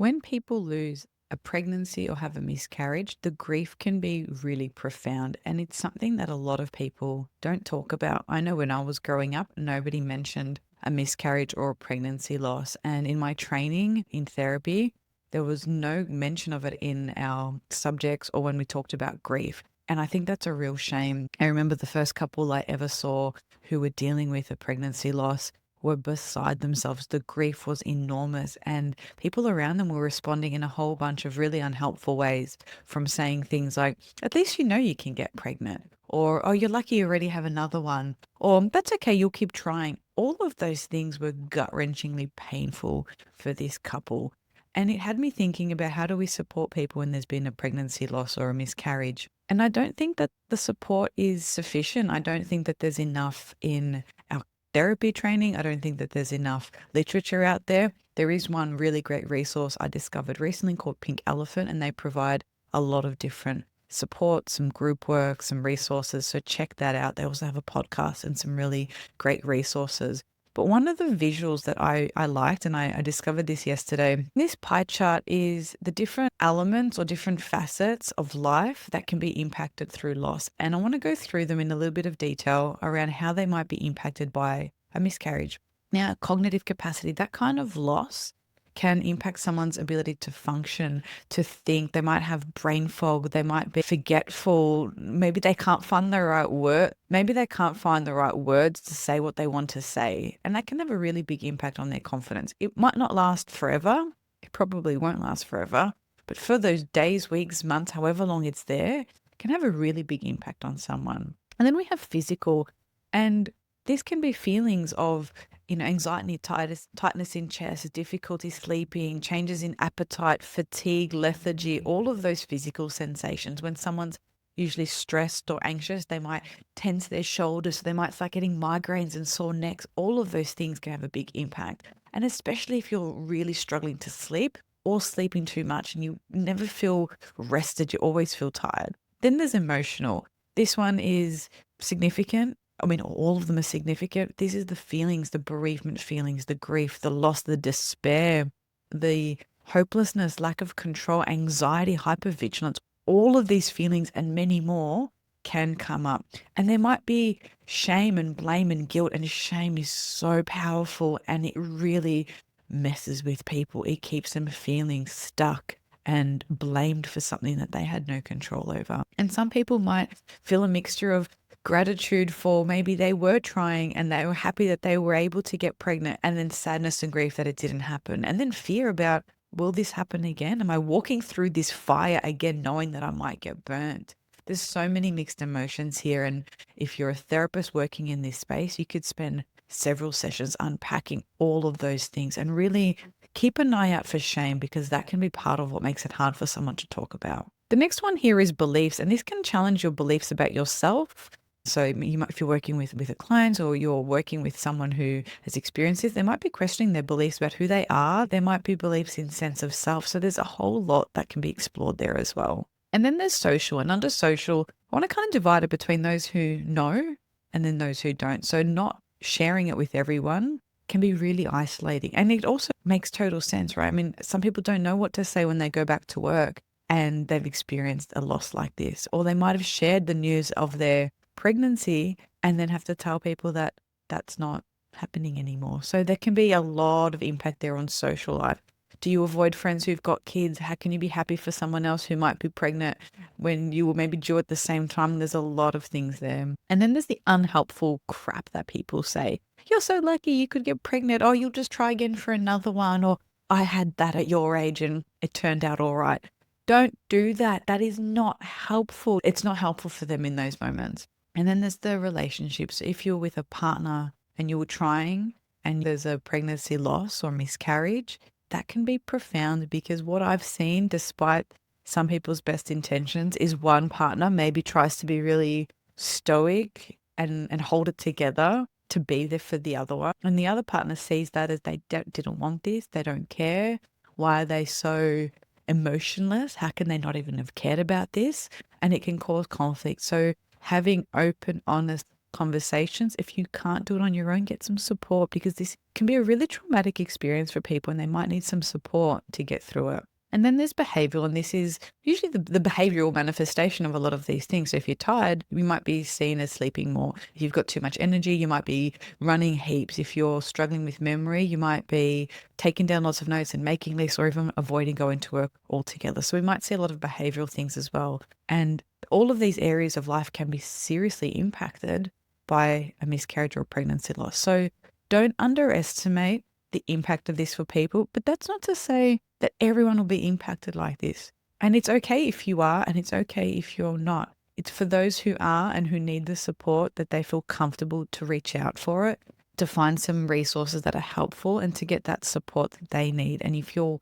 When people lose a pregnancy or have a miscarriage, the grief can be really profound. And it's something that a lot of people don't talk about. I know when I was growing up, nobody mentioned a miscarriage or a pregnancy loss. And in my training in therapy, there was no mention of it in our subjects or when we talked about grief. And I think that's a real shame. I remember the first couple I ever saw who were dealing with a pregnancy loss were beside themselves. The grief was enormous, and people around them were responding in a whole bunch of really unhelpful ways, from saying things like, at least you know you can get pregnant, or oh, you're lucky you already have another one, or that's okay, you'll keep trying. All of those things were gut wrenchingly painful for this couple. And it had me thinking about how do we support people when there's been a pregnancy loss or a miscarriage. And I don't think that the support is sufficient. I don't think that there's enough in our therapy training. I don't think that there's enough literature out there. There is one really great resource I discovered recently called Pink Elephant, and they provide a lot of different support, some group work, some resources. So check that out. They also have a podcast and some really great resources. But one of the visuals that I liked, and I discovered this yesterday, this pie chart is the different elements or different facets of life that can be impacted through loss. And I want to go through them in a little bit of detail around how they might be impacted by a miscarriage. Now, cognitive capacity, that kind of loss can impact someone's ability to function, to think. They might have brain fog, they might be forgetful, maybe they can't find the right word, maybe they can't find the right words to say what they want to say. And that can have a really big impact on their confidence. It might not last forever. It probably won't last forever. But for those days, weeks, months, however long it's there, it can have a really big impact on someone. And then we have physical, and this can be feelings of anxiety, tightness in chest, difficulty sleeping, changes in appetite, fatigue, lethargy, all of those physical sensations. When someone's usually stressed or anxious, they might tense their shoulders, they might start getting migraines and sore necks. All of those things can have a big impact. And especially if you're really struggling to sleep or sleeping too much and you never feel rested, you always feel tired. Then there's emotional. This one is significant. I mean, all of them are significant. This is the feelings, the bereavement feelings, the grief, the loss, the despair, the hopelessness, lack of control, anxiety, hypervigilance. All of these feelings and many more can come up. And there might be shame and blame and guilt. And shame is so powerful and it really messes with people. It keeps them feeling stuck and blamed for something that they had no control over. And some people might feel a mixture of gratitude for maybe they were trying and they were happy that they were able to get pregnant, and then sadness and grief that it didn't happen, and then fear about, will this happen again? Am I walking through this fire again knowing that I might get burnt? There's so many mixed emotions here, and if you're a therapist working in this space, you could spend several sessions unpacking all of those things and really keep an eye out for shame, because that can be part of what makes it hard for someone to talk about. The next one here is beliefs, and this can challenge your beliefs about yourself. So you might, if you're working with a client or you're working with someone who has experienced this, they might be questioning their beliefs about who they are. There might be beliefs in sense of self. So there's a whole lot that can be explored there as well. And then there's social, and under social, I want to kind of divide it between those who know and then those who don't. So not sharing it with everyone can be really isolating. And it also makes total sense, right? I mean, some people don't know what to say when they go back to work and they've experienced a loss like this, or they might have shared the news of their pregnancy and then have to tell people that that's not happening anymore. So there can be a lot of impact there on social life. Do you avoid friends who've got kids? How can you be happy for someone else who might be pregnant when you were maybe due at the same time? There's a lot of things there. And then there's the unhelpful crap that people say. You're so lucky you could get pregnant. Oh, you'll just try again for another one. Or I had that at your age and it turned out all right. Don't do that. That is not helpful. It's not helpful for them in those moments. And then there's the relationships. If you're with a partner and you were trying and there's a pregnancy loss or miscarriage, that can be profound, because what I've seen, despite some people's best intentions, is one partner maybe tries to be really stoic and hold it together to be there for the other one. And the other partner sees that as they didn't want this, they don't care. Why are they so emotionless? How can they not even have cared about this? And it can cause conflict. So having open, honest conversations. If you can't do it on your own, get some support because this can be a really traumatic experience for people and they might need some support to get through it. And then there's behavioral, and this is usually the behavioral manifestation of a lot of these things. So if you're tired, you might be seen as sleeping more. If you've got too much energy, you might be running heaps. If you're struggling with memory, you might be taking down lots of notes and making lists or even avoiding going to work altogether. So we might see a lot of behavioral things as well. And all of these areas of life can be seriously impacted by a miscarriage or pregnancy loss. So don't underestimate the impact of this for people, but that's not to say that everyone will be impacted like this. And it's okay if you are, and it's okay if you're not. It's for those who are and who need the support that they feel comfortable to reach out for it, to find some resources that are helpful and to get that support that they need. And if you're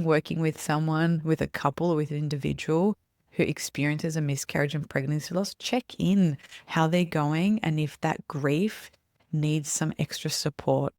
working with someone, with a couple or with an individual who experiences a miscarriage and pregnancy loss, check in how they're going and if that grief needs some extra support